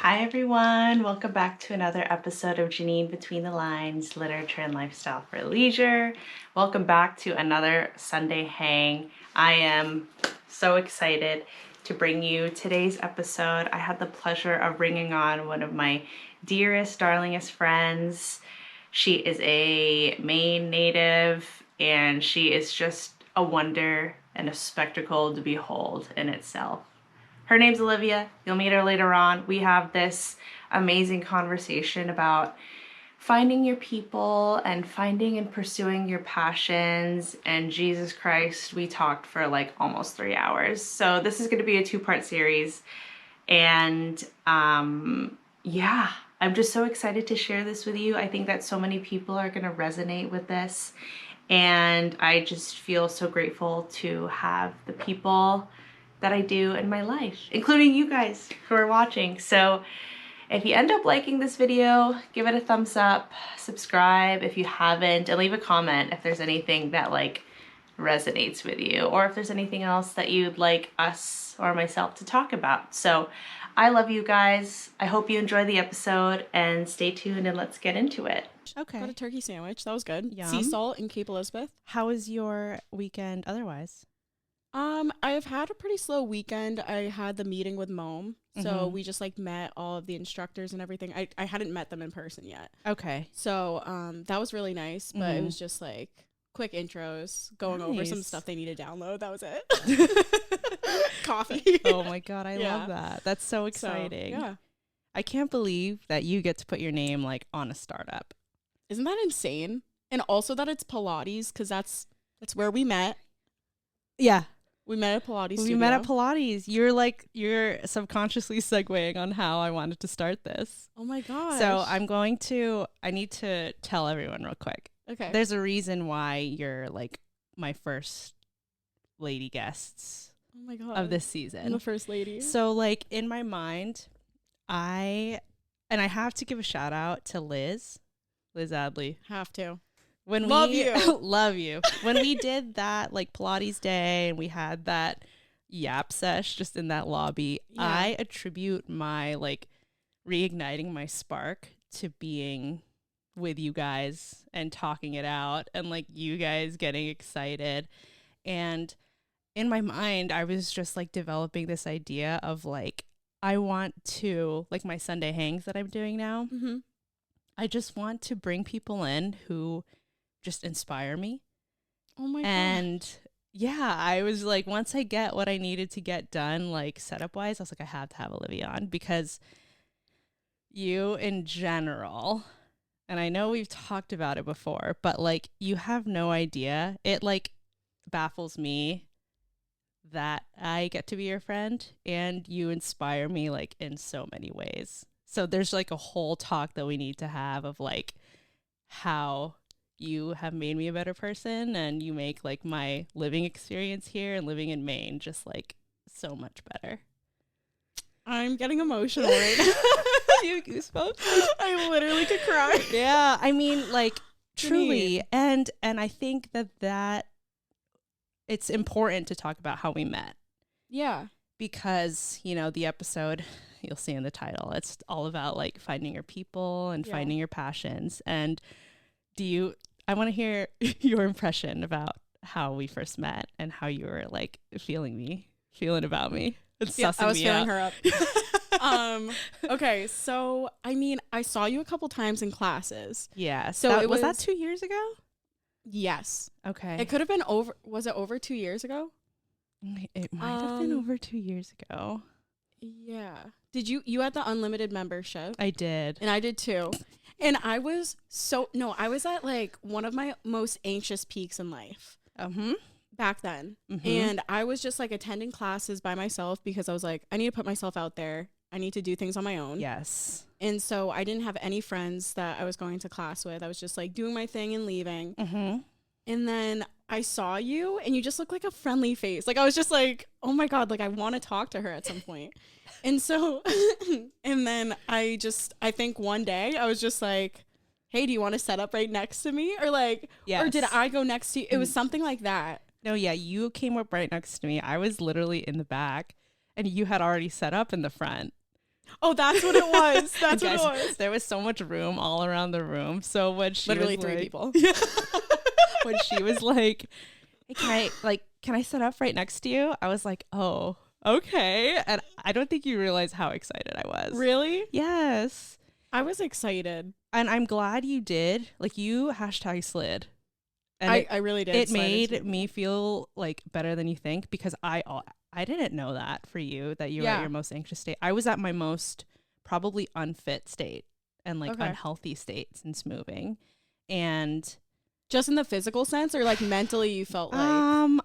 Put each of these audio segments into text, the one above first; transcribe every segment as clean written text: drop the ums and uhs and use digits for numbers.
Hi, everyone. Welcome back to another episode of Janine Between the Lines, Literature and Lifestyle for Leisure. Welcome back to another Sunday hang. I am so excited to bring you today's episode. I had the pleasure of bringing on one of my dearest, darlingest friends. She is a Maine native, and she is just a wonder and a spectacle to behold in itself. Her name's Olivia. You'll meet her later on. We have this amazing conversation about finding your people and finding and pursuing your passions. And Jesus Christ, we talked for like almost 3 hours. So this is going to be a 2-part series. And yeah, I'm just so excited to share this with you. I think that so many people are going to resonate with this. And I just feel so grateful to have the people that I do in my life, including you guys who are watching. So if you end up liking this video, give it a thumbs up, subscribe if you haven't, and leave a comment if there's anything that like resonates with you, or if there's anything else that you'd like us or myself to talk about. So I love you guys. I hope you enjoy the episode, and stay tuned and let's get into it. Okay. Got a turkey sandwich. That was good. Yum. Sea salt in Cape Elizabeth. How was your weekend otherwise? I've had a pretty slow weekend. I had the meeting with Mome. So we just like met all of the instructors and everything. I hadn't met them in person yet. Okay. So that was really nice, but it was just like quick intros, going over some stuff they need to download. That was it. Coffee. Oh my God, I love that. That's so exciting. So, yeah. I can't believe that you get to put your name like on a startup. Isn't that insane? And also that it's Pilates, because that's where we met. Yeah. We met at Pilates studio. We met at Pilates. You're subconsciously segueing on how I wanted to start this. Oh my gosh. So I need to tell everyone real quick. Okay. There's a reason why you're like my first lady guests of this season. I'm the first lady. So like in my mind, I have to give a shout out to Liz Adley. Have to. Love you. When we did that like Pilates day and we had that yap sesh just in that lobby, I attribute my like reigniting my spark to being with you guys and talking it out and like you guys getting excited. And in my mind, I was just like developing this idea of like, I want to, like my Sunday hangs that I'm doing now, I just want to bring people in who just inspire me. Oh my god. And yeah, I was like, once I get what I needed to get done, like setup wise, I was like, I have to have Olivia on, because you in general, and I know we've talked about it before, but like you have no idea. It like baffles me that I get to be your friend, and you inspire me like in so many ways. So there's like a whole talk that we need to have of like how you have made me a better person, and you make like my living experience here and living in Maine just like so much better. I'm getting emotional right now. You goosebumps. I literally could cry. Yeah, I mean like truly. And I think that it's important to talk about how we met. Yeah. Because, you know, the episode you'll see in the title, it's all about like finding your people and finding your passions. And I want to hear your impression about how we first met and how you were like feeling about me. I was feeling her up. Okay, so I mean, I saw you a couple times in classes. Yeah. So was that 2 years ago? Yes. Okay. It could have been was it over 2 years ago? It might have been over 2 years ago. Yeah. Did you had the unlimited membership? I did. And I did too. And I was at like one of my most anxious peaks in life. Back then. And I was just like attending classes by myself because I was like, I need to put myself out there. I need to do things on my own. Yes. And so I didn't have any friends that I was going to class with. I was just like doing my thing and leaving. And then I saw you and you just looked like a friendly face. Like I was just like, oh my God, like I want to talk to her at some point. And so, and then I think one day I was just like, hey, do you want to set up right next to me? Or like, or did I go next to you? It was something like that. No, yeah, you came up right next to me. I was literally in the back and you had already set up in the front. Oh, that's what it was. That's Guys, what it was. there was so much room all around the room. So when she Literally was 3 like, people. when she was like, hey, can I sit up right next to you? I was like, oh, okay. And I don't think you realize how excited I was. Really? Yes. I was excited. And I'm glad you did. Like, you #slid. And I really did. it slide into made me feel like better than you think, because I didn't know that for you, that you were at your most anxious state. I was at my most probably unfit state and like unhealthy state since moving. And just in the physical sense, or like mentally you felt like?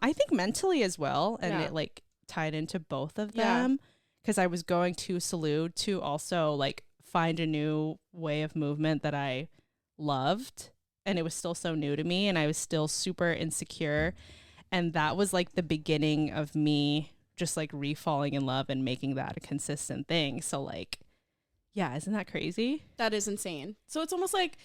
I think mentally as well. And it like tied into both of them, because I was going to Salud to also like find a new way of movement that I loved. And it was still so new to me, and I was still super insecure. And that was like the beginning of me just like re-falling in love and making that a consistent thing. So like, yeah, isn't that crazy? That is insane. So it's almost like,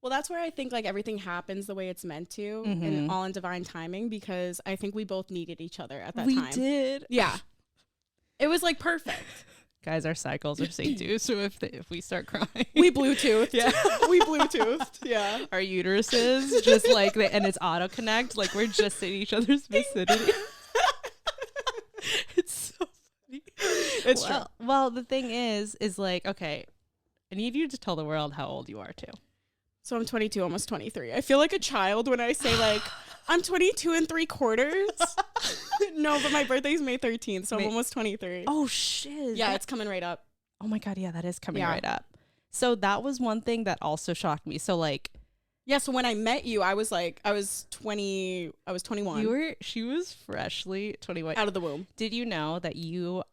well, that's where I think like everything happens the way it's meant to, and all in divine timing, because I think we both needed each other at that time. We did. Yeah. It was like perfect. Guys, our cycles are synced too, so if we start crying, we Bluetoothed. Yeah. We Bluetoothed. Yeah. Our uteruses just like, and it's auto connect, like we're just in each other's vicinity. It's so funny. It's true. Well, the thing is like, okay, I need you to tell the world how old you are too. So I'm 22, almost 23. I feel like a child when I say like, I'm 22 3/4. No, but my birthday's May 13th, so I'm almost 23. Oh, shit. Yeah, it's coming right up. Oh my God, yeah, that is coming right up. So that was one thing that also shocked me. So like, yeah, so when I met you, I was 21. She was freshly 21. Out of the womb. Did you know that you're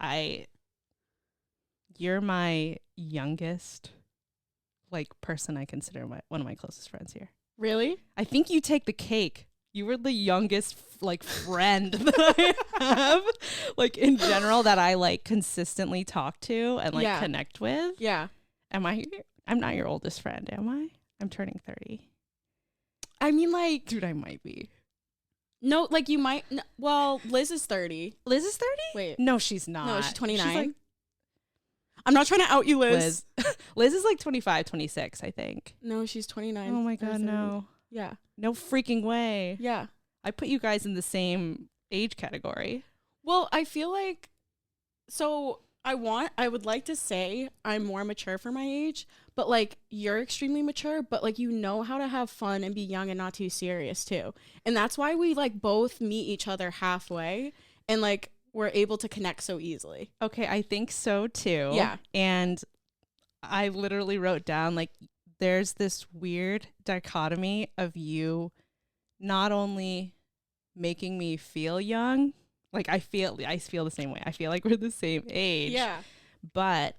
my youngest like person I consider one of my closest friends here. Really? I think you take the cake. You were the youngest like friend that I have, like in general, that I like consistently talk to and like connect with. Yeah. I'm not your oldest friend, am I? I'm turning 30. I mean, like, dude, I might be. No, like you might. Well, Liz is 30. Liz is 30? Wait. No, she's not. No, she's 29. She's like, I'm not trying to out you, Liz. Liz is like 25, 26, I think. No, she's 29. Oh my God, no. Yeah. No freaking way. Yeah. I put you guys in the same age category. Well, I feel like, so I would like to say I'm more mature for my age, but like you're extremely mature, but like you know how to have fun and be young and not too serious too. And that's why we like both meet each other halfway and like we're able to connect so easily. Okay, I think so too. Yeah. And I literally wrote down like there's this weird dichotomy of you not only making me feel young, like I feel the same way. I feel like we're the same age. Yeah. But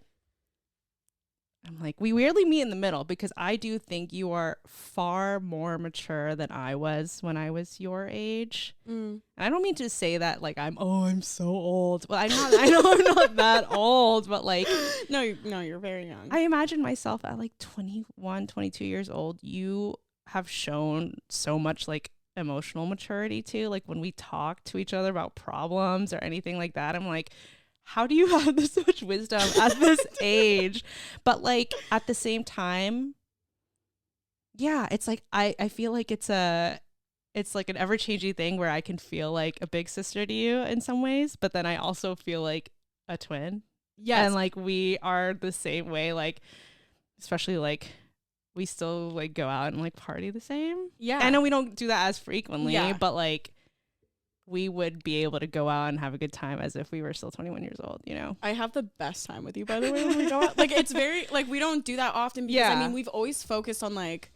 I'm like, we weirdly meet in the middle, because I do think you are far more mature than I was when I was your age. And I don't mean to say that like I'm so old. Well, I know I'm not that old, but like no, you're very young. I imagine myself at like 21, 22 years old. You have shown so much like emotional maturity too. Like when we talk to each other about problems or anything like that, I'm like, how do you have this much wisdom at this age? But like at the same time, yeah, it's like I feel like it's like an ever-changing thing where I can feel like a big sister to you in some ways, but then I also feel like a twin. Yes. And like we are the same way, like especially like we still like go out and like party the same. Yeah. I know we don't do that as frequently, yeah. but like we would be able to go out and have a good time as if we were still 21 years old, you know? I have the best time with you, by the way, when we go out. Like, it's very, like, we don't do that often because, I mean, we've always focused on, like,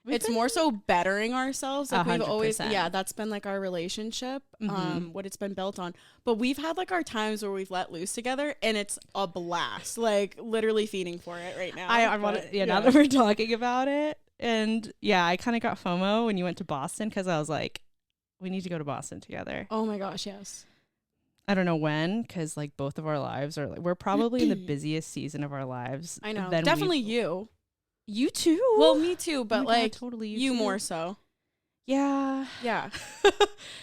it's more so bettering ourselves. Like, 100%. we've always, that's been, like, our relationship, what it's been built on. But we've had, like, our times where we've let loose together, and it's a blast. Like, literally feeding for it right now. I want to, now that we're talking about it. And, yeah, I kind of got FOMO when you went to Boston because I was like, we need to go to Boston together. Oh my gosh, yes. I don't know when, because like both of our lives are like, we're probably in the busiest season of our lives. I know. Definitely you. You too. Well, me too, but like totally you more so. Yeah. Yeah.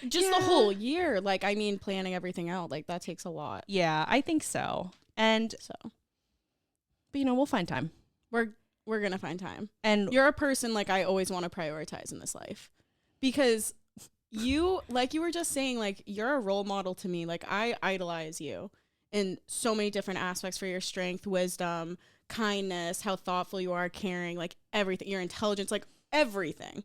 Just the whole year. Like, I mean, planning everything out, like that takes a lot. Yeah, I think so. And so But we'll find time. We're gonna find time. And you're a person like I always want to prioritize in this life, because you, like you were just saying, like you're a role model to me. Like I idolize you in so many different aspects for your strength, wisdom, kindness, how thoughtful you are, caring, like everything, your intelligence, like everything.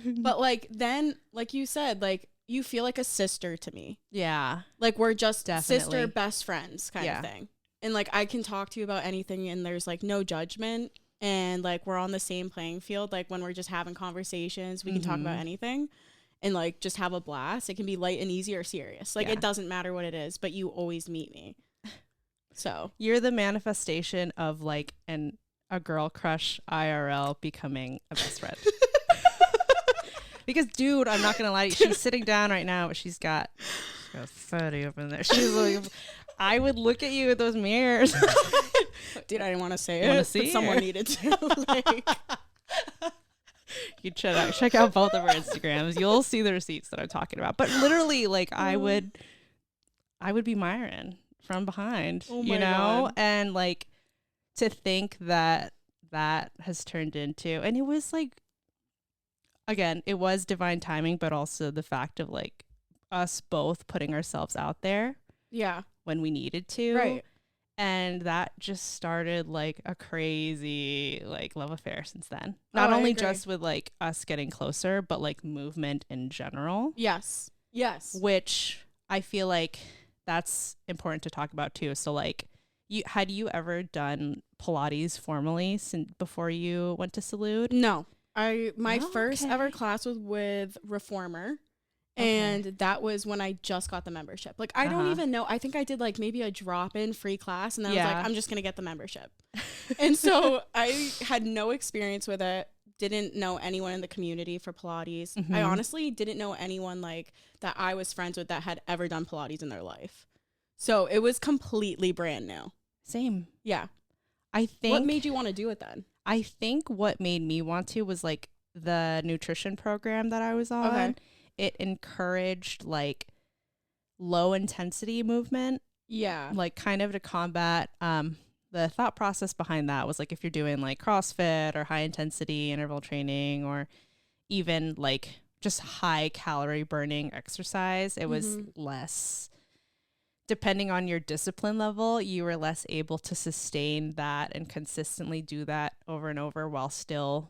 But like then, like you said, like you feel like a sister to me. Yeah. Like we're just Definitely. sister best friends kind of thing. And like I can talk to you about anything and there's like no judgment, and like we're on the same playing field. Like when we're just having conversations, we can talk about anything and like just have a blast. It can be light and easy or serious. Like it doesn't matter what it is, but you always meet me. So you're the manifestation of like a girl crush IRL becoming a best friend. Because, dude, I'm not gonna lie to you, she's sitting down right now, but she's got a fatty up in there. She's like, I would look at you with those mirrors. Dude, I didn't want to say Wanna it, see but someone her? needed to. Like, You check out both of our Instagrams. You'll see the receipts that I'm talking about. But literally, like, I would be Myron from behind, Oh my God. And like to think that has turned into, and it was like, again, it was divine timing, but also the fact of like us both putting ourselves out there yeah. when we needed to. Right. And that just started like a crazy like love affair since then. Not I only agree. just with like us getting closer, but like movement in general. Yes. Yes. Which I feel like that's important to talk about too. So like had you ever done Pilates formally before you went to Salute? No. My Oh, first okay. ever class was with Reformer. Okay. And that was when I just got the membership. Like, I don't even know. I think I did like maybe a drop-in free class. And then I was like, I'm just going to get the membership. And so I had no experience with it. Didn't know anyone in the community for Pilates. Mhm. I honestly didn't know anyone like that I was friends with that had ever done Pilates in their life. So it was completely brand new. Same. Yeah. I think What made you want to do it then? I think what made me want to was like the nutrition program that I was on. Okay. It encouraged like low intensity movement, Yeah. like kind of to combat the thought process behind that was like if you're doing like CrossFit or high intensity interval training or even like just high calorie burning exercise, it was less, depending on your discipline level, you were less able to sustain that and consistently do that over and over while still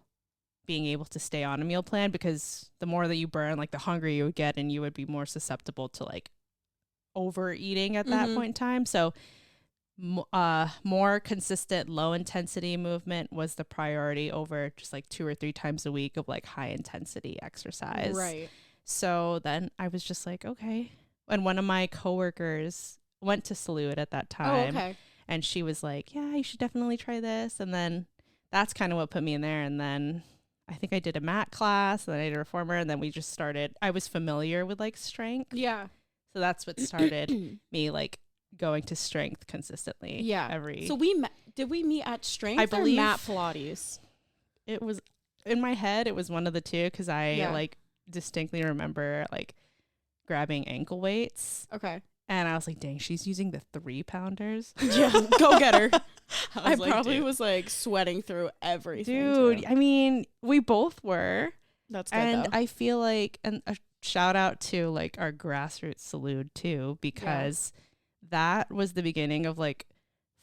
being able to stay on a meal plan, because the more that you burn, like the hungrier you would get and you would be more susceptible to like overeating at that point in time. So more consistent low intensity movement was the priority over just like 2 or 3 times a week of like high intensity exercise. Right. So then I was just like, okay. And one of my coworkers went to Salute at that time. Oh, okay. And she was like, yeah, you should definitely try this. And then that's kind of what put me in there. And then I think I did a mat class, and then I did a reformer, and then we just started. I was familiar with like strength. Yeah. So that's what started me like going to strength consistently. Yeah. So did we meet at strength? I believe or mat Pilates? it was in my head. It was one of the two, because I Yeah. like distinctly remember like grabbing ankle weights. Okay. And I was like, dang, she's using the 3-pounders. Yeah. Go get her. I was like, probably dude. was like sweating through everything. Dude, too. I mean, we both were. That's good And though. I feel like, and a shout out to like our grassroots Salute too, because that was the beginning of like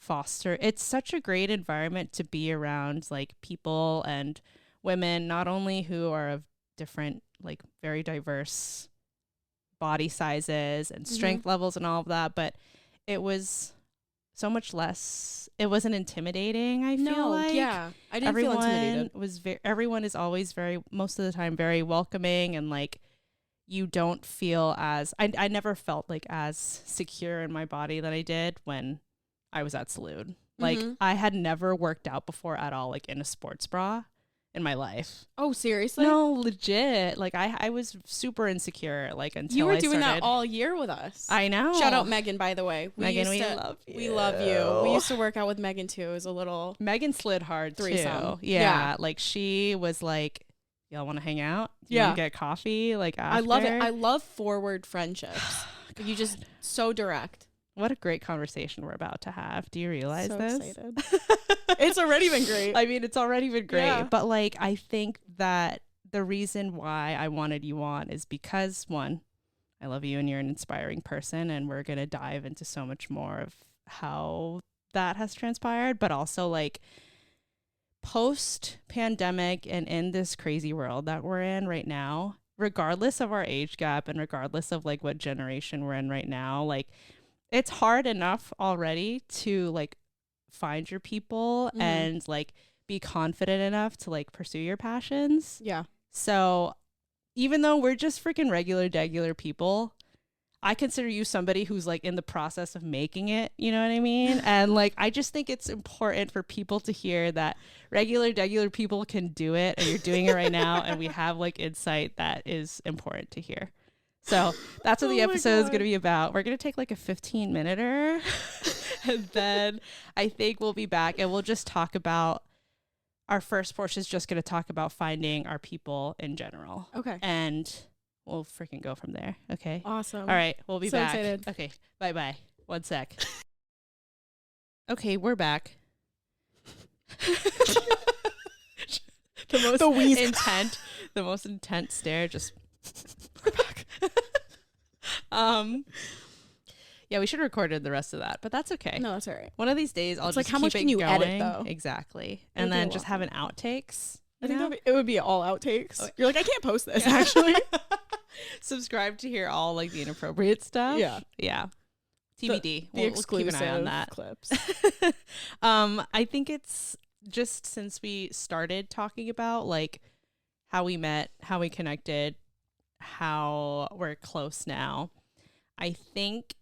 it's such a great environment to be around, like people and women, not only who are of different, like very diverse body sizes and strength levels and all of that, but it was so much less, it wasn't intimidating. I feel like yeah, I didn't feel intimidated. everyone is always most of the time very welcoming, and like you don't feel as I never felt like as secure in my body that I did when I was at Salute. Like I had never worked out before at all, like in a sports bra in my life. Oh, seriously? No, legit. Like I was super insecure like until You were I doing started. that all year with us. I know. Shout out Megan, by the way. Megan, we love you. We love you. We used to work out with Megan too. It was a little Megan slid hard threesome. too. Yeah, like she was like, y'all want to hang out? Do you wanna get coffee? Like after? I love it. I love forward friendships. You just so direct. What a great conversation we're about to have. Do you realize So this? excited. It's already been great. I mean, it's already been great. Yeah. But like, I think that the reason why I wanted you on is because, one, I love you and you're an inspiring person, and we're going to dive into so much more of how that has transpired, but also like post pandemic and in this crazy world that we're in right now, regardless of our age gap and regardless of like what generation we're in right now, like it's hard enough already to like find your people and like be confident enough to like pursue your passions. Yeah. So even though we're just freaking regular people, I consider you somebody who's like in the process of making it, you know what I mean? And like, I just think it's important for people to hear that regular people can do it, and you're doing it right now. And we have like insight that is important to hear. So that's what the episode is going to be about. We're going to take like a 15-minute and then I think we'll be back and we'll just talk about our first portion is just going to talk about finding our people in general. Okay. And we'll freaking go from there. Okay. Awesome. All right. We'll be So back. excited. Okay. Bye. 1 sec. Okay. We're back. The most intense stare. Just we're back. Yeah, we should have recorded the rest of that, but that's okay. No, that's all right. One of these days, I'll It's just like, how much keep can it you going. edit, though? Exactly, It'd and be a then lot just have an outtakes. I think know? it would be all outtakes. Oh. You're like, I can't post this, actually. Subscribe to hear all like the inappropriate stuff. Yeah. TBD. The We'll exclusive keep an eye on that. clips. I think it's just since we started talking about like how we met, how we connected, how we're close now. I think,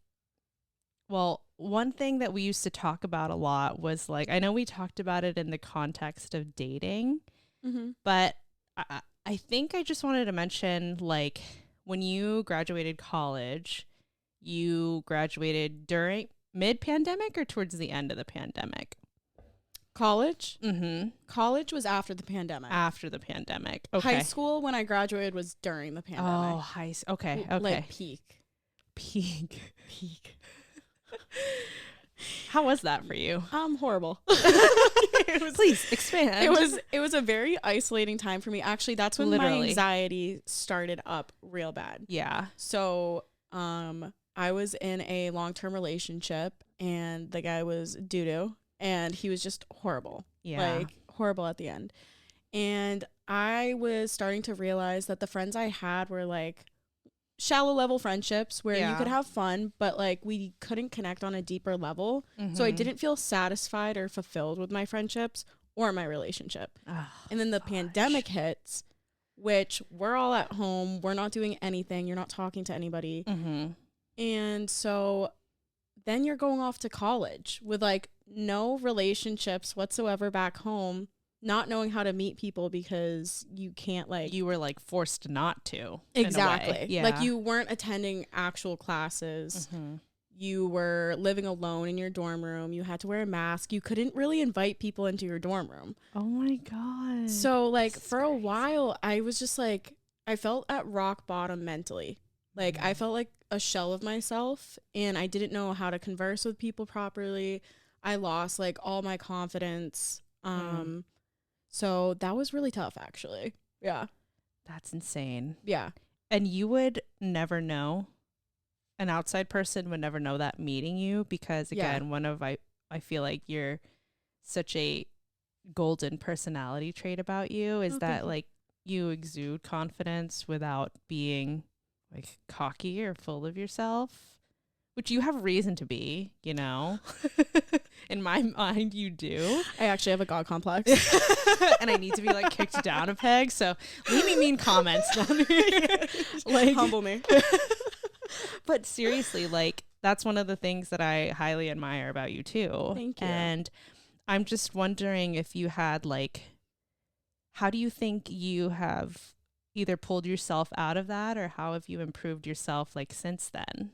well, one thing that we used to talk about a lot was like, I know we talked about it in the context of dating, but I think I just wanted to mention like when you graduated college, you graduated during mid-pandemic or towards the end of the pandemic? College? Mm-hmm. College was after the pandemic. After the pandemic. Okay. High school, when I graduated, was during the pandemic. Oh, okay. Like peak. How was that for you? Horrible. Please expand. It was a very isolating time for me. Actually, that's when my anxiety started up real bad. Yeah. So, I was in a long-term relationship and the guy was doo-doo and he was just horrible. Yeah. Like horrible at the end. And I was starting to realize that the friends I had were like shallow level friendships where you could have fun, but like we couldn't connect on a deeper level. So I didn't feel satisfied or fulfilled with my friendships or my relationship. Oh, and then the pandemic hits, which we're all at home. We're not doing anything. You're not talking to anybody. And so then you're going off to college with like no relationships whatsoever back home, not knowing how to meet people because you can't like... You were like forced not to. Exactly. Yeah. Like you weren't attending actual classes. You were living alone in your dorm room. You had to wear a mask. You couldn't really invite people into your dorm room. Oh my God. So like for a while, I was just like, I felt at rock bottom mentally. Like I felt like a shell of myself and I didn't know how to converse with people properly. I lost like all my confidence. So that was really tough actually. Yeah. That's insane. Yeah. And you would never know. An outside person would never know that meeting you because again, I feel like you're such a golden personality trait about you is that like you exude confidence without being like cocky or full of yourself, which you have reason to be, you know. In my mind, you do. I actually have a God complex. And I need to be like kicked down a peg. So leave me mean comments. Like humble me. But seriously, like that's one of the things that I highly admire about you too. Thank you. And I'm just wondering if you had like, how do you think you have either pulled yourself out of that or how have you improved yourself like since then?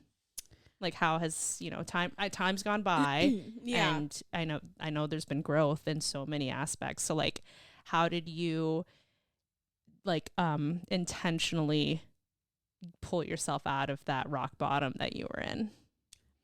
Like how has, you know, time's gone by and I know there's been growth in so many aspects. So like, how did you like intentionally pull yourself out of that rock bottom that you were in?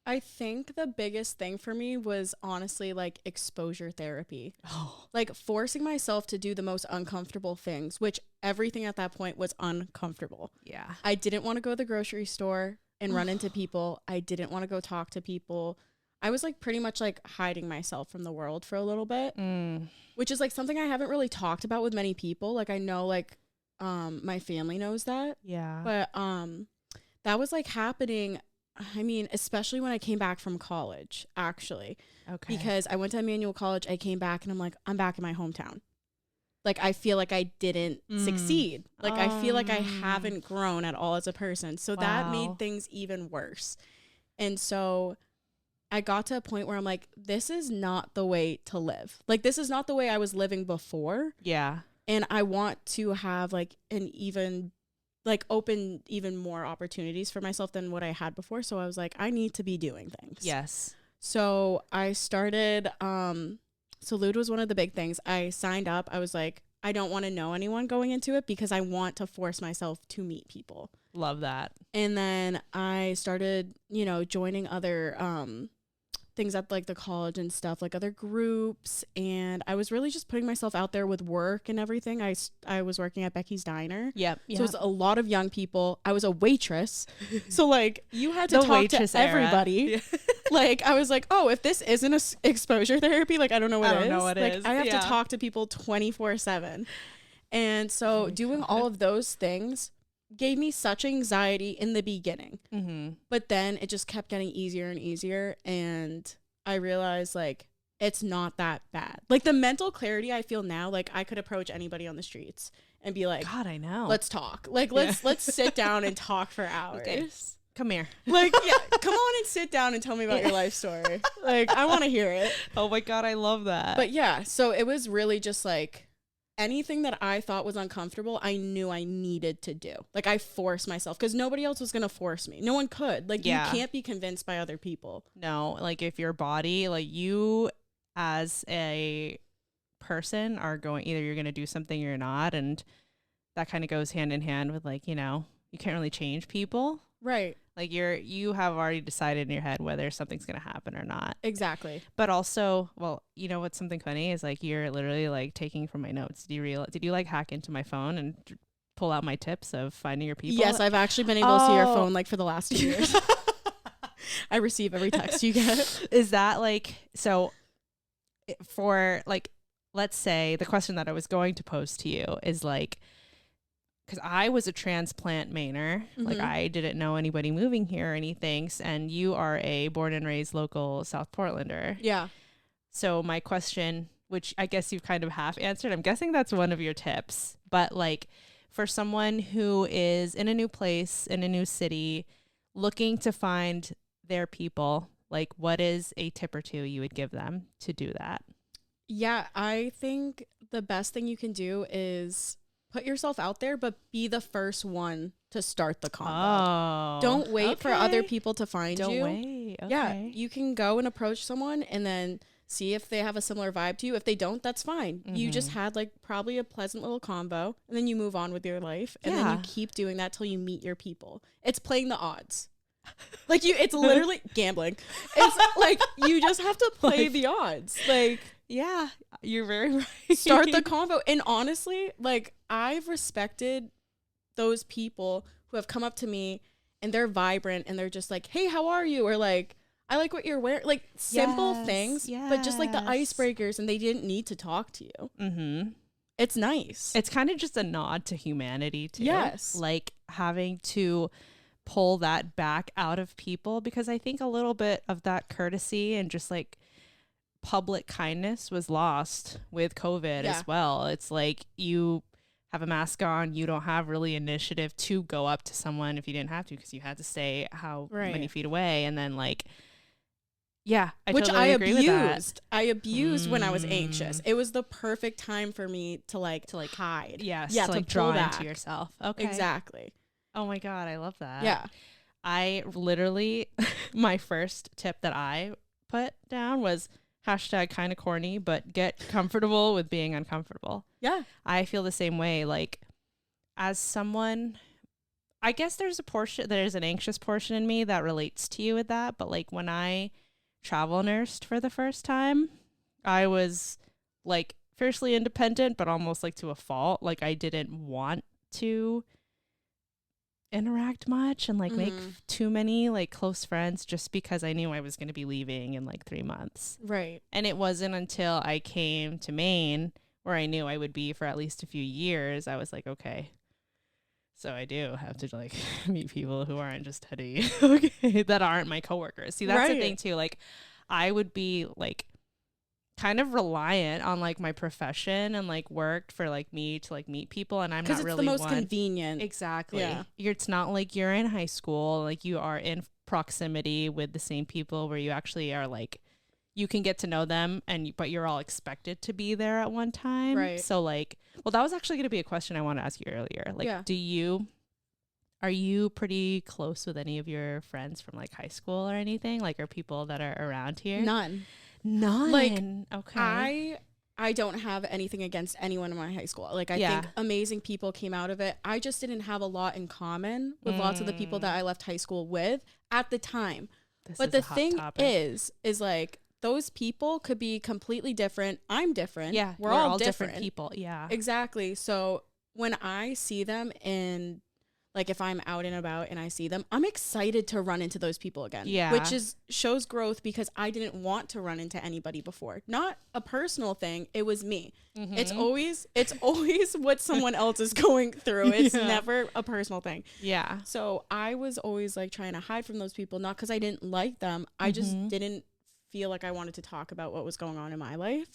I think the biggest thing for me was honestly like exposure therapy. Oh, Like forcing myself to do the most uncomfortable things, which everything at that point was uncomfortable. yeah. I didn't want to go to the grocery store and run into people. I didn't want to go talk to people. I was like pretty much like hiding myself from the world for a little bit, which is like something I haven't really talked about with many people. Like I know like my family knows that. Yeah. But that was like happening. I mean, especially when I came back from college, actually, Okay. because I went to Emmanuel College. I came back and I'm like, I'm back in my hometown. Like, I feel like I didn't succeed. Like, I feel like I haven't grown at all as a person. So that made things even worse. And so I got to a point where I'm like, this is not the way to live. Like, this is not the way I was living before. Yeah. And I want to have like an even like open even more opportunities for myself than what I had before. So I was like, I need to be doing things. Yes. So I started, so Lude was one of the big things. I signed up. I was like, I don't want to know anyone going into it because I want to force myself to meet people. Love that. And then I started, you know, joining other things at like the college and stuff, like other groups. And I was really just putting myself out there with work and everything. I was working at Becky's Diner. Yep. So it was a lot of young people. I was a waitress. So like you had to The talk waitress to era. everybody. Like I was like, oh, if this isn't exposure therapy, like I don't know what I it is. don't know what it like, is. I have Yeah. to talk to people 24/7. And so doing all of those things gave me such anxiety in the beginning. Mm-hmm. But then it just kept getting easier and easier. And I realized like it's not that bad. Like the mental clarity I feel now, like I could approach anybody on the streets and be like, God, I know. let's talk. Like let's sit down and talk for hours. Okay. Come here. Like, yeah, come on and sit down and tell me about your life story. Like, I want to hear it. Oh my God, I love that. But yeah, so it was really just like anything that I thought was uncomfortable, I knew I needed to do. Like, I forced myself because nobody else was going to force me. No one could. Like, Yeah. you can't be convinced by other people. No, like if your body, like you as a person are going, either you're going to do something or you're not. And that kind of goes hand in hand with like, you know, you can't really change people. Right. Like you have already decided in your head whether something's going to happen or not. Exactly. But also, well, you know what's something funny is like you're literally like taking from my notes. Did you like hack into my phone and pull out my tips of finding your people? Yes, I've actually been able to see your phone like for the last 2 years. I receive every text you get. Is that like, so for like, let's say the question that I was going to pose to you is like, because I was a transplant Mainer, like I didn't know anybody moving here or anything, and you are a born and raised local South Portlander. Yeah. So my question, which I guess you've kind of half answered, I'm guessing that's one of your tips, but like for someone who is in a new place, in a new city, looking to find their people, like what is a tip or two you would give them to do that? Yeah, I think the best thing you can do is put yourself out there, but be the first one to start the convo. Oh, Don't wait for other people to find Don't you. wait. Okay. Yeah, you can go and approach someone and then see if they have a similar vibe to you. If they don't, that's fine. You just had like probably a pleasant little combo and then you move on with your life and then Yeah. you keep doing that till you meet your people. It's playing the odds. Like it's literally gambling. It's like you just have to play Like- the odds. Like Yeah, you're very right. start the convo. And honestly, like I've respected those people who have come up to me and they're vibrant and they're just like, hey, how are you? Or like, I like what you're wearing. Like simple Yes, things, but just like the yes. icebreakers and they didn't need to talk to you. Mm-hmm. It's nice. It's kind of just a nod to humanity too. Yes. Like having to pull that back out of people, because I think a little bit of that courtesy and just like public kindness was lost with COVID Yeah. as well. It's like you have a mask on, you don't have really initiative to go up to someone if you didn't have to because you had to stay how Right. many feet away. And then like, yeah, Which totally I agree with that. abused. I abused when I was anxious. It was the perfect time for me to like hide. Yes, Yeah, to to like pull draw back. into yourself. Okay. Exactly. Oh my God, I love that. Yeah. I literally, my first tip that I put down was hashtag kind of corny, but get comfortable with being uncomfortable. Yeah. I feel the same way. Like as someone, I guess there's an anxious portion in me that relates to you with that. But like when I travel nursed for the first time, I was like fiercely independent, but almost like to a fault. Like I didn't want to interact much and like make too many like close friends just because I knew I was going to be leaving in like 3 months. Right. And it wasn't until I came to Maine where I knew I would be for at least a few years. I was like, okay, so I do have to like meet people who aren't just Teddy, okay, that aren't my coworkers. See, that's the thing too. Like I would be like kind of reliant on like my profession and like worked for like me to like meet people, and I'm not really because it's the most convenient. Exactly. Yeah. It's not like you're in high school, like you are in proximity with the same people where you actually are like you can get to know them but you're all expected to be there at one time. Right. So like, well, that was actually going to be a question I wanted to ask you earlier. Like, are you pretty close with any of your friends from like high school or anything? Like, are people that are around here? None. Like, okay. I don't have anything against anyone in my high school. Like, I think amazing people came out of it. I just didn't have a lot in common with lots of the people that I left high school with at the time. But the thing is like, those people could be completely different. I'm different. Yeah. We're all different people. Yeah. Exactly. So when I see them in, like, if I'm out and about and I see them, I'm excited to run into those people again. Yeah. Which shows growth because I didn't want to run into anybody before. Not a personal thing. It was me. Mm-hmm. It's always what someone else is going through. It's never a personal thing. Yeah. So I was always like trying to hide from those people, not because I didn't like them. I just didn't feel like I wanted to talk about what was going on in my life.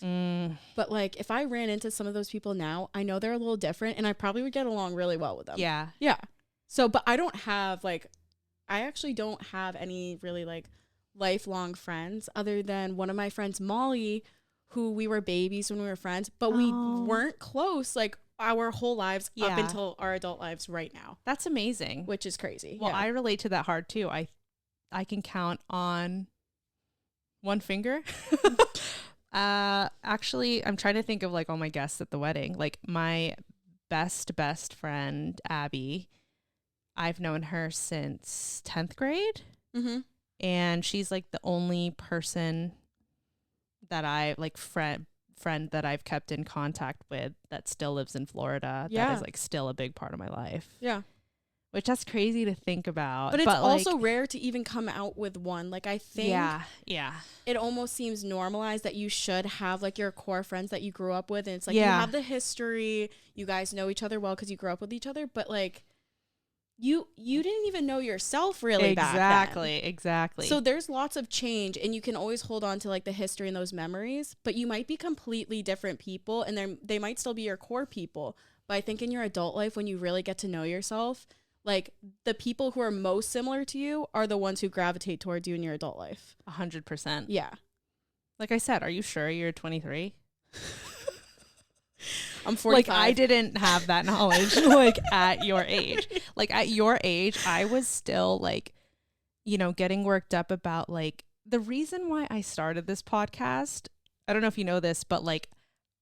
But like if I ran into some of those people now, I know they're a little different and I probably would get along really well with them. Yeah. So, but I actually don't have any really like lifelong friends other than one of my friends, Molly, who we were babies when we were friends, but we weren't close like our whole lives up until our adult lives right now. That's amazing. Which is crazy. Well, I relate to that hard too. I can count on one finger. Actually, I'm trying to think of like all my guests at the wedding. Like my best friend, Abby, I've known her since 10th grade. And she's like the only person that I like friend that I've kept in contact with that still lives in Florida. That is like still a big part of my life. Yeah. Which that's crazy to think about. But it's also rare to even come out with one. Like I think it almost seems normalized that you should have like your core friends that you grew up with. And it's like you have the history. You guys know each other well because you grew up with each other. But like you didn't even know yourself really back then. Exactly. So there's lots of change and you can always hold on to like the history and those memories. But you might be completely different people and they might still be your core people. But I think in your adult life when you really get to know yourself, like the people who are most similar to you are the ones who gravitate towards you in your adult life. 100%. Yeah. Like I said, are you sure you're 23? I'm 45. Like I didn't have that knowledge like at your age. Like at your age, I was still like, you know, getting worked up about like the reason why I started this podcast. I don't know if you know this, but like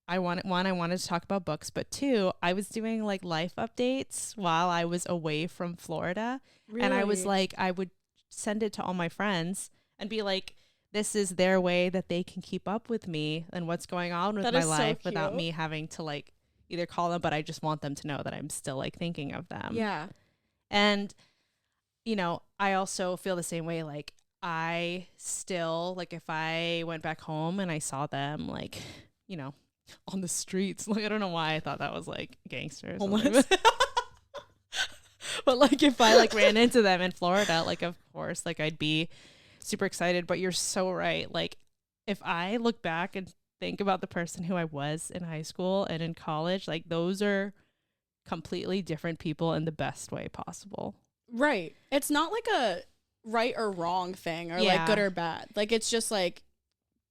I wanted to talk about books, but two, I was doing like life updates while I was away from Florida. Really? And I was like, I would send it to all my friends and be like, this is their way that they can keep up with me and what's going on with my life without me having to like either call them, but I just want them to know that I'm still like thinking of them. Yeah. And, you know, I also feel the same way. Like I still, like if I went back home and I saw them like, you know, on the streets, like I don't know why I thought that was like gangster or something. But like if I like ran into them in Florida, like of course like I'd be super excited. But you're so right. Like if I look back and think about the person who I was in high school and in college, like those are completely different people in the best way possible. Right. It's not like a right or wrong thing or like good or bad. Like it's just like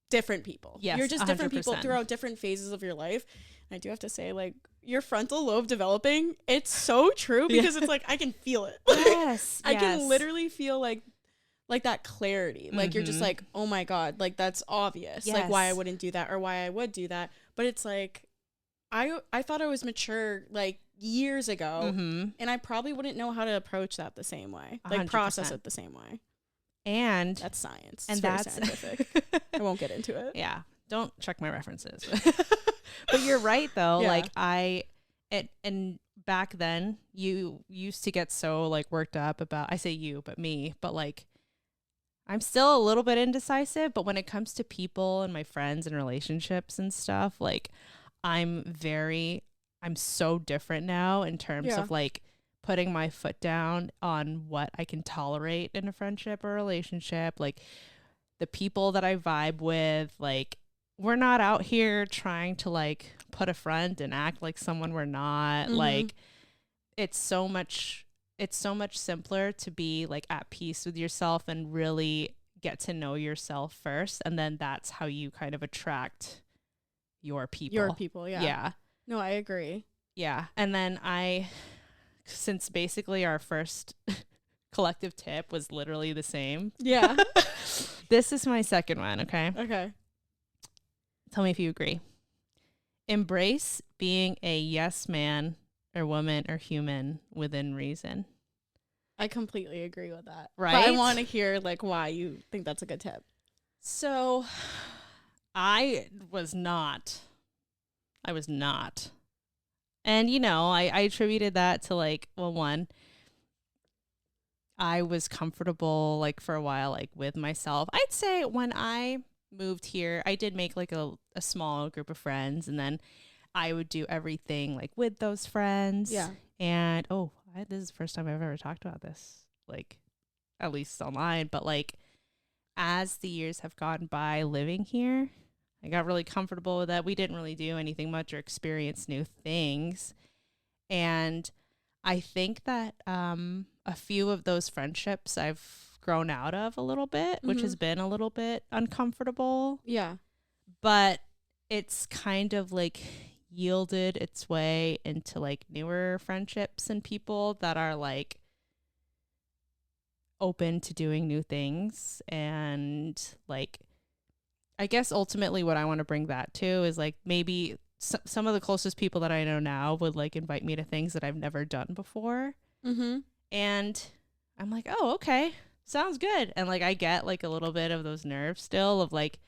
different people. Yes, you're just different 100%. People throughout different phases of your life. And I do have to say, like, your frontal lobe developing, it's so true because it's like I can feel it. Yes. I can literally feel like that clarity. Like you're just like, oh my God, like that's obvious. Yes. Like why I wouldn't do that or why I would do that. But it's like I thought I was mature like years ago, and I probably wouldn't know how to approach that the same way, like 100%. process it the same way. And That's science. and It's very that's scientific. I won't get into it. Yeah, don't check my references. But you're right though. Yeah. Like and back then you used to get so like worked up about, I say you, but me, but like I'm still a little bit indecisive, but when it comes to people and my friends and relationships and stuff, like I'm so different now in terms of like putting my foot down on what I can tolerate in a friendship or relationship. Like the people that I vibe with, like we're not out here trying to like put a front and act like someone we're not. Like it's so much simpler to be like at peace with yourself and really get to know yourself first, and then that's how you kind of attract your people. Yeah. No, I agree. Yeah. And then since basically our first collective tip was literally the same. Yeah. This is my second one, okay? Okay. Tell me if you agree. Embrace being a yes man or woman or human within reason. I completely agree with that. Right? But I want to hear like why you think that's a good tip. So I was not. And, you know, I attributed that to like, well, one, I was comfortable like for a while, like with myself. I'd say when I moved here, I did make like a small group of friends, and then I would do everything like with those friends. Yeah. And, this is the first time I've ever talked about this, like at least online, but like as the years have gone by living here, I got really comfortable with that. We didn't really do anything much or experience new things. And I think that a few of those friendships I've grown out of a little bit, which has been a little bit uncomfortable. Yeah. But it's kind of like yielded its way into like newer friendships and people that are like open to doing new things. And like, I guess ultimately what I want to bring that to is like maybe some of the closest people that I know now would like invite me to things that I've never done before. And I'm like, oh, okay, sounds good. And like I get like a little bit of those nerves still of like,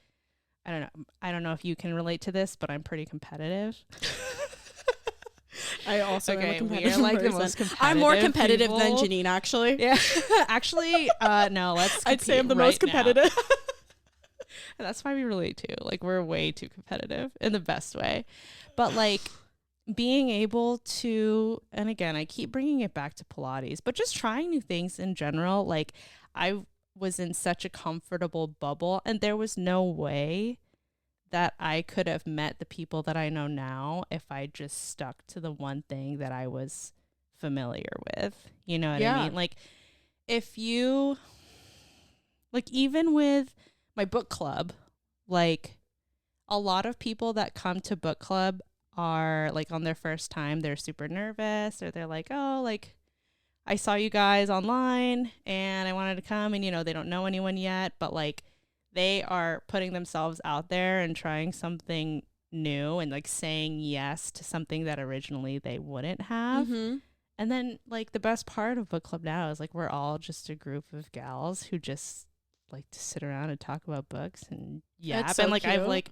I don't know if you can relate to this, but I'm pretty competitive. I also am a competitive we are like person. the most competitive I'm more competitive people. than Janine, actually. Yeah. Actually, no, let's I'd say I'm the right most competitive. And that's why we relate too. Like we're way too competitive in the best way. But like being able to, and again, I keep bringing it back to Pilates, but just trying new things in general. Like I was in such a comfortable bubble, and there was no way that I could have met the people that I know now if I just stuck to the one thing that I was familiar with. You know what I mean? Like if you, like even with my book club, like a lot of people that come to book club are like on their first time, they're super nervous, or they're like, oh, like I saw you guys online and I wanted to come, and you know, they don't know anyone yet, but like they are putting themselves out there and trying something new and like saying yes to something that originally they wouldn't have. And then like the best part of book club now is like we're all just a group of gals who just like to sit around and talk about books and yap. So and like cute.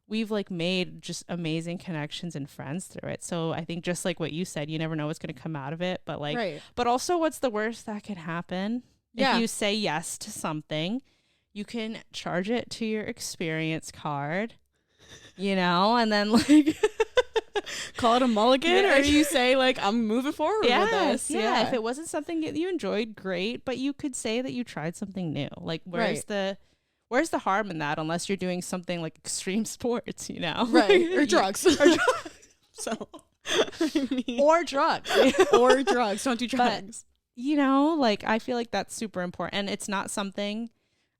we've like made just amazing connections and friends through it. So I think just like what you said, you never know what's going to come out of it, but like but also what's the worst that could happen? If you say yes to something, you can charge it to your experience card, you know, and then like call it a mulligan, or you say like I'm moving forward with this. If it wasn't something that you enjoyed, great, but you could say that you tried something new. Like where's the harm in that, unless you're doing something like extreme sports, you know? Right. Or drugs. So I mean, or drugs. or drugs. Don't do drugs. But, you know, like I feel like that's super important. And it's not something,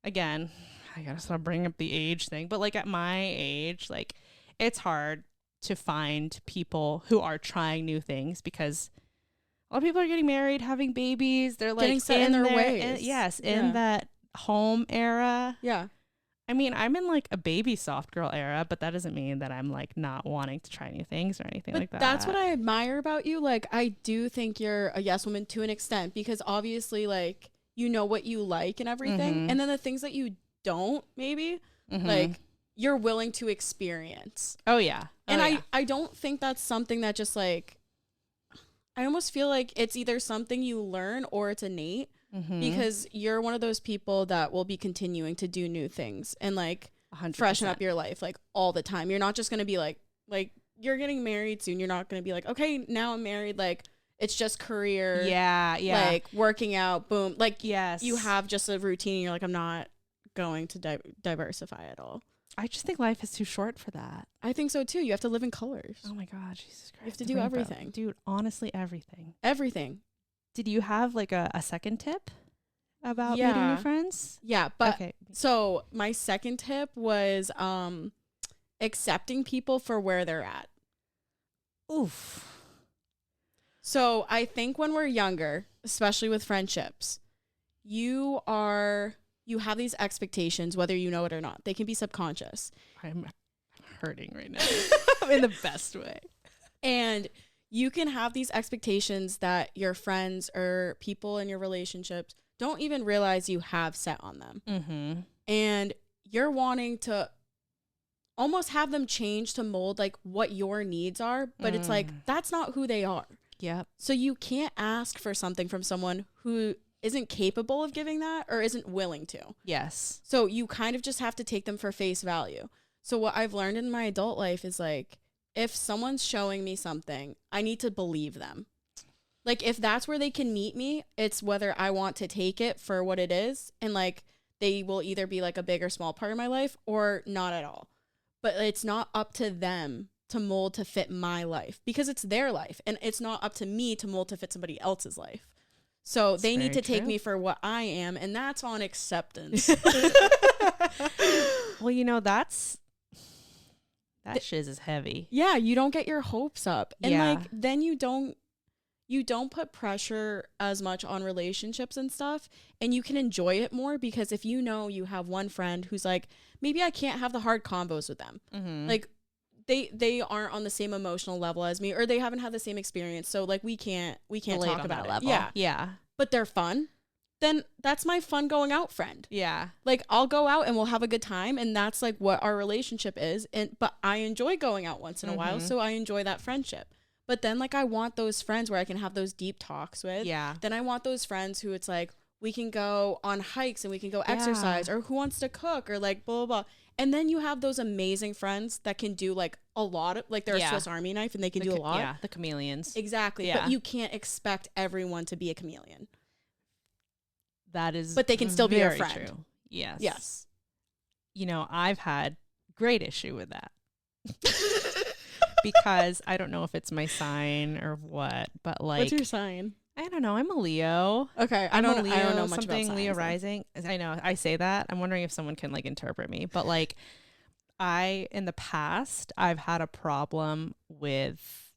again, I gotta stop bringing up the age thing, but like at my age, like it's hard to find people who are trying new things, because a lot of people are getting married, having babies, they're like getting set in their ways. In that home era. Yeah. I mean, I'm in like a baby soft girl era, but that doesn't mean that I'm like not wanting to try new things or anything like that. That's what I admire about you. Like, I do think you're a yes woman to an extent, because obviously, like, you know what you like and everything. And then the things that you don't, maybe, like, you're willing to experience. Oh, yeah. And I don't think that's something that just, like, I almost feel like it's either something you learn or it's innate. Because you're one of those people that will be continuing to do new things and like 100%. Freshen up your life like all the time. You're not just going to be like you're getting married soon. You're not going to be like, okay, now I'm married. Like, it's just career. Yeah. Like working out, boom. Like, yes, you have just a routine. And you're like, I'm not going to diversify at all. I just think life is too short for that. I think so too. You have to live in colors. Oh my God, Jesus Christ. You have to do everything. Dude, honestly, everything. Everything. Did you have like a second tip about meeting new friends? Yeah, but okay. So my second tip was accepting people for where they're at. Oof. So I think when we're younger, especially with friendships, you have these expectations, whether you know it or not. They can be subconscious. I'm hurting right now in the best way. And you can have these expectations that your friends or people in your relationships don't even realize you have set on them. And you're wanting to almost have them change to mold like what your needs are, but it's like, that's not who they are. Yep. So you can't ask for something from someone who isn't capable of giving that or isn't willing to. Yes. So you kind of just have to take them for face value. So what I've learned in my adult life is like, if someone's showing me something, I need to believe them. Like, if that's where they can meet me, it's whether I want to take it for what it is. And like, they will either be like a big or small part of my life or not at all. But it's not up to them to mold to fit my life because it's their life. And it's not up to me to mold to fit somebody else's life. So that's they need to take me for what I am. And that's on acceptance. Well, you know, that shiz is heavy. Yeah, you don't get your hopes up. And like, then you don't put pressure as much on relationships and stuff, and you can enjoy it more because if you know you have one friend who's like, maybe I can't have the hard combos with them. Like, they aren't on the same emotional level as me, or they haven't had the same experience. So like, we can't talk about it. Yeah. But they're fun. Then that's my fun going out friend. Yeah. Like, I'll go out and we'll have a good time, and that's like what our relationship is. But I enjoy going out once in a while, so I enjoy that friendship. But then like, I want those friends where I can have those deep talks with. Yeah. Then I want those friends who it's like, we can go on hikes and we can go exercise, or who wants to cook, or like blah, blah, blah. And then you have those amazing friends that can do like a lot of, like, they're a Swiss Army knife and they can do a lot. Yeah, the chameleons. Exactly. Yeah. But you can't expect everyone to be a chameleon. That is, but they can still be your friend. True. Yes. Yes. You know, I've had great issue with that because I don't know if it's my sign or what, but like, what's your sign? I don't know. I'm a Leo. Okay. I don't know much something about signs, Leo rising. I know. I say that. I'm wondering if someone can like interpret me, but like, in the past, I've had a problem with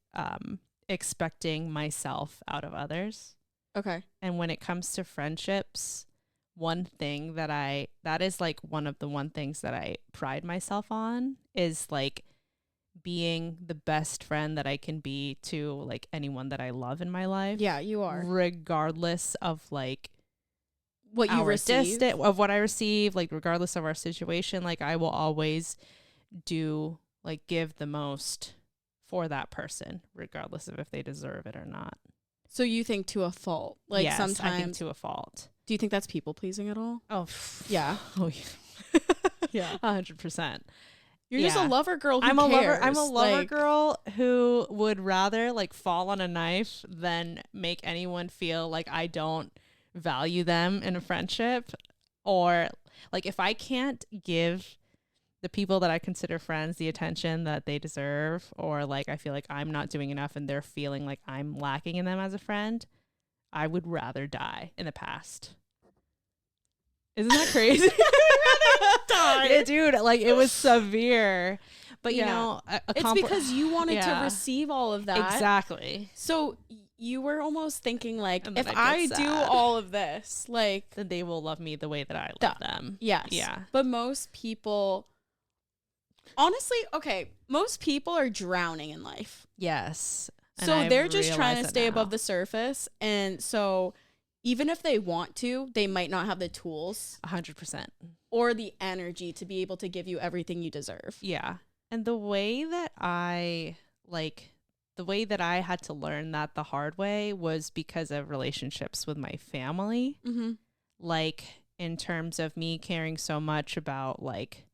expecting myself out of others. Okay. And when it comes to friendships, one thing that is like one of the things that I pride myself on is like being the best friend that I can be to like anyone that I love in my life. Yeah, you are. Regardless of like what you receive, of what I receive, like regardless of our situation, like I will always give the most for that person, regardless of if they deserve it or not. So you think to a fault? Like, yes, sometimes I think to a fault. Do you think that's people pleasing at all? Oh, yeah. Oh, yeah. Yeah, 100%. You're just a lover girl. I'm a lover girl who would rather like fall on a knife than make anyone feel like I don't value them in a friendship, or like if I can't give the people that I consider friends the attention that they deserve, or like I feel like I'm not doing enough and they're feeling like I'm lacking in them as a friend, I would rather die in the past. Isn't that crazy? Yeah, dude, like it was severe. But you know, it's because you wanted to receive all of that. Exactly. So you were almost thinking like, And then if I'd I get do sad. all of this, like, Then they will love me the way that I love them. yes. Yeah. But most people, honestly, okay, most people are drowning in life. Yes. And So I've they're just trying to realized stay that above now. the surface. And so even if they want to, they might not have the tools 100%. or the energy to be able to give you everything you deserve. Yeah. And the way that I had to learn that the hard way was because of relationships with my family. Mm-hmm. Like, in terms of me caring so much about like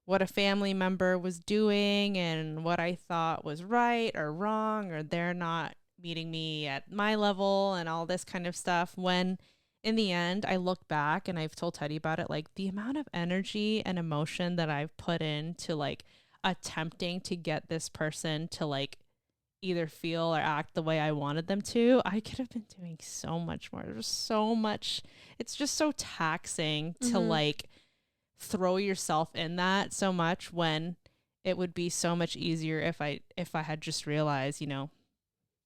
what a family member was doing and what I thought was right or wrong, or they're not meeting me at my level and all this kind of stuff. When in the end, I look back and I've told Teddy about it, like the amount of energy and emotion that I've put into like attempting to get this person to like either feel or act the way I wanted them to, I could have been doing so much more. There's so much. It's just so taxing to like throw yourself in that so much, when it would be so much easier if I had just realized, you know,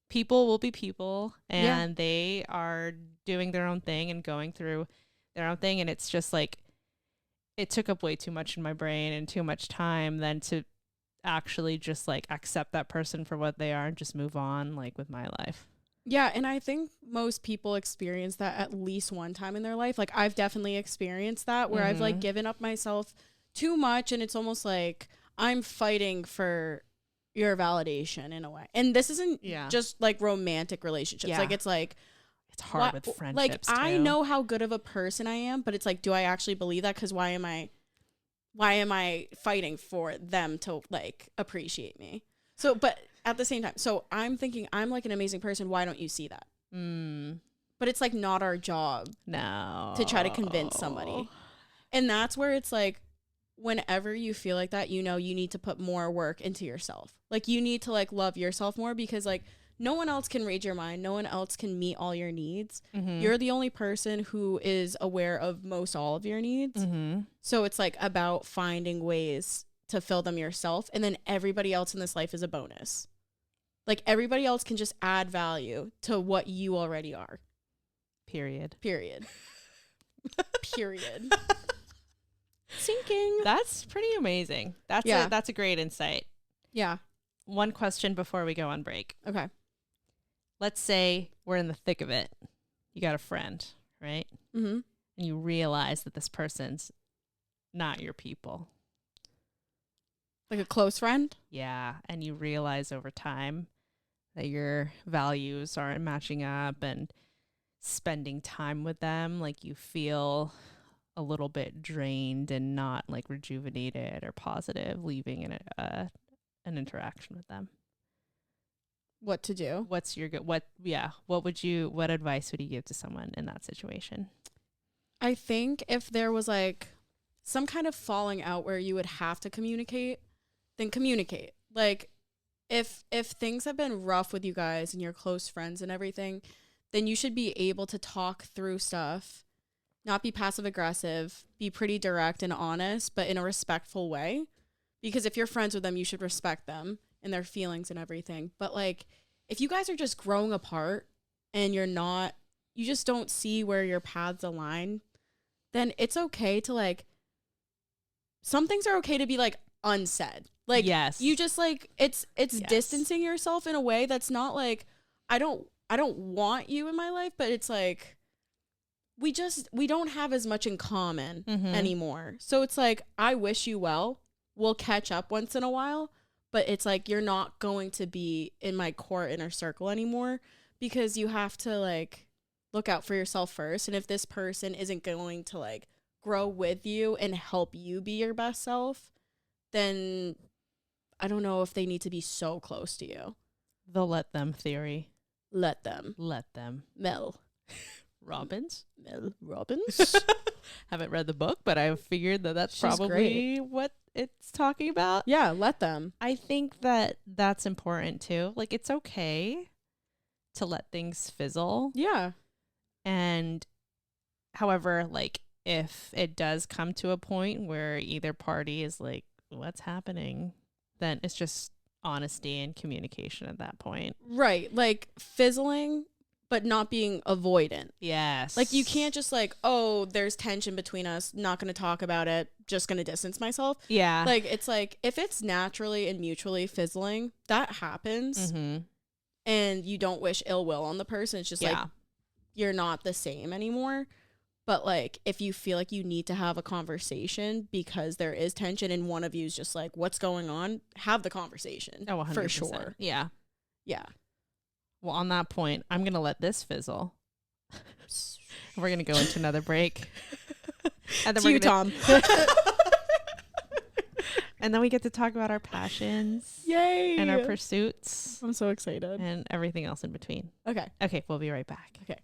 people will be people and they are doing their own thing and going through their own thing. And it's just like, it took up way too much in my brain and too much time than to actually just like accept that person for what they are and just move on like with my life. Yeah, and I think most people experience that at least one time in their life. Like, I've definitely experienced that where I've like given up myself too much, and it's almost like I'm fighting for your validation in a way. And this isn't just like romantic relationships. Yeah. Like, it's like, It's hard with friendships like, I too. know how good of a person I am, but it's like, do I actually believe that? Because why am I fighting for them to like appreciate me? So, but at the same time, so I'm thinking I'm like an amazing person. Why don't you see that? But it's like not our job to try to convince somebody. And that's where it's like, whenever you feel like that, you know, you need to put more work into yourself. Like, you need to like love yourself more, because like no one else can read your mind. No one else can meet all your needs. You're the only person who is aware of most all of your needs. So it's like about finding ways to fill them yourself. And then everybody else in this life is a bonus. Like, everybody else can just add value to what you already are. Period. Period. Sinking. That's pretty amazing. That's a great insight. Yeah. One question before we go on break. Okay. Let's say we're in the thick of it. You got a friend, right? Mm-hmm. And you realize that this person's not your people. Like a close friend? Yeah. And you realize over time that your values aren't matching up, and spending time with them, like, you feel a little bit drained and not like rejuvenated or positive leaving an interaction with them. What to do? What advice would you give to someone in that situation? I think if there was like some kind of falling out where you would have to communicate, then communicate. Like, if things have been rough with you guys and you're close friends and everything, then you should be able to talk through stuff, not be passive aggressive, be pretty direct and honest, but in a respectful way. Because if you're friends with them, you should respect them and their feelings and everything. But like, if you guys are just growing apart and you just don't see where your paths align, then it's okay to like, some things are okay to be like unsaid. Like, yes. You just like, it's distancing yourself in a way that's not like, I don't want you in my life, but it's like, we don't have as much in common anymore. So it's like, I wish you well. We'll catch up once in a while, but it's like, you're not going to be in my core inner circle anymore, because you have to like look out for yourself first. And if this person isn't going to like grow with you and help you be your best self, then I don't know if they need to be so close to you. The let them theory. Let them. Mel Robbins. Robbins. Haven't read the book, but I figured that's She's probably what it's talking about. Yeah, let them. I think that that's important too. Like, it's okay to let things fizzle. Yeah. And however, like, if it does come to a point where either party is like, what's happening, then it's just honesty and communication at that point. Right. Like fizzling, but not being avoidant. Yes. Like you can't just like, oh, there's tension between us, not going to talk about it, just going to distance myself. Yeah. Like it's like if it's naturally and mutually fizzling, that happens. Mm-hmm. And you don't wish ill will on the person. It's just like you're not the same anymore. But like if you feel like you need to have a conversation because there is tension and one of you is just like, what's going on? Have the conversation. Oh, 100%. For sure. Yeah. Yeah. Well, on that point, I'm going to let this fizzle. We're going to go into another break. And then Tom. And then we get to talk about our passions. Yay. And our pursuits. I'm so excited. And everything else in between. Okay. Okay, we'll be right back. Okay.